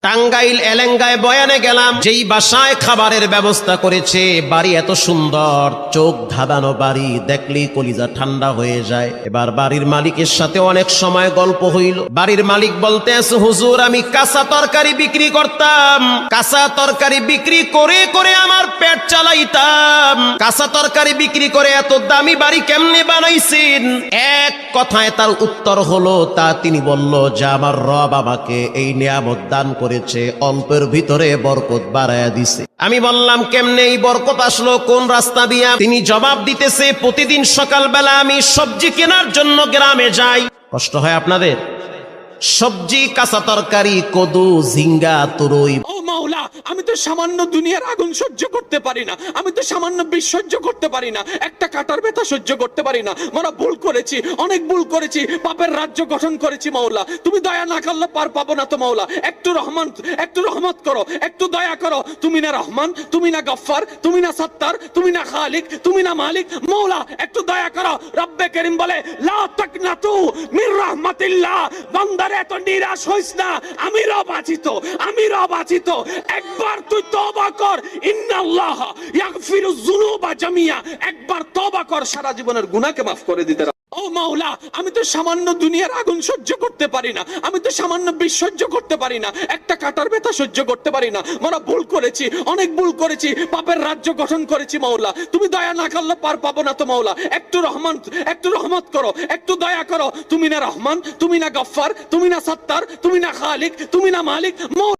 টাঙ্গাইল এলেঙ্গায় বয়ানে গেলাম, যেই বাসায় খাবারের ব্যবস্থা করেছে, বাড়ি এত সুন্দর, চোখ ধাঁধানো বাড়ি, দেখলেই কলিজা ঠান্ডা হয়ে যায়। এবার বাড়ির মালিকের সাথে অনেক সময় গল্প হইল। বাড়ির মালিক বলতেছে, হুজুর আমি কাঁচা তরকারি বিক্রি করতাম, কাঁচা তরকারি বিক্রি করে করে আমার পেট চালাইতাম, কাঁচা তরকারি বিক্রি করে এত দামি বাড়ি কেমনে বানাইছেন? এক কথায় তার উত্তর হলো, তা তিনি বলল যে আমার রব আমাকে এই নিয়ামত দান করেছে, অল্পের ভিতরে বরকত বাড়ায়া দিছে। আমি বললাম কেমনে এই বরকত আসলো, কোন রাস্তা দিয়া? তিনি জবাব দিতেছে, প্রতিদিন সকালবেলা আমি সবজি কেনার জন্য গ্রামে যাই। কষ্ট হয় আপনাদের? সবজি, কাঁচা তরকারি, কদু, ঝিঙ্গা, তুরই। ও মাওলা, আমি তো সামান্য দুনিয়ার আগুন সহ্য করতে পারি না, আমি তো সামান্য বিষ সহ্য করতে পারি না, একটা কাটার ব্যথা সহ্য করতে পারি না। মোরা ভুল করেছি, অনেক ভুল করেছি, পাপের রাজ্য গঠন করেছি মাওলা। তুমি দয়া না করলে পার পাবো না তো মাওলা। একটু রহমত করো, একটু দয়া করো। তুমি না রহমান, তুমি না গফফার, তুমি না সত্তার, তুমি না খালিক, তুমি না মালিক। মাওলা একটু দয়া করো। রব্বে করিম বলে, লা তাকনাতু মির রাহমাতিল্লাহ। বান্দারে এত নিরাশ হইস না, আমি রব আছি তো, আমি রব আছি তো। একবার তুই তওবা কর, ইন্নাল্লাহ ইয়াগফিরুয যুনুবা জামিয়া। একবার তওবা কর, সারা জীবনের গুনাহকে maaf করে দিতে। ও মাওলা, আমি তো সামান্য দুনিয়ার আগুন সহ্য করতে পারি না, আমি তো সামান্য বিষ সহ্য করতে পারি না, একটা কাটার ব্যথা সহ্য করতে পারি না। মোরা ভুল করেছি, অনেক ভুল করেছি, পাপের রাজ্য গঠন করেছি মাওলা। তুমি দয়া না করলে পার পাবো না তো মাওলা। একটু রহমত করো, একটু দয়া করো। তুমি না রহমান, তুমি না গফফার, তুমি না সত্তার, তুমি না খালিক, তুমি না মালিক।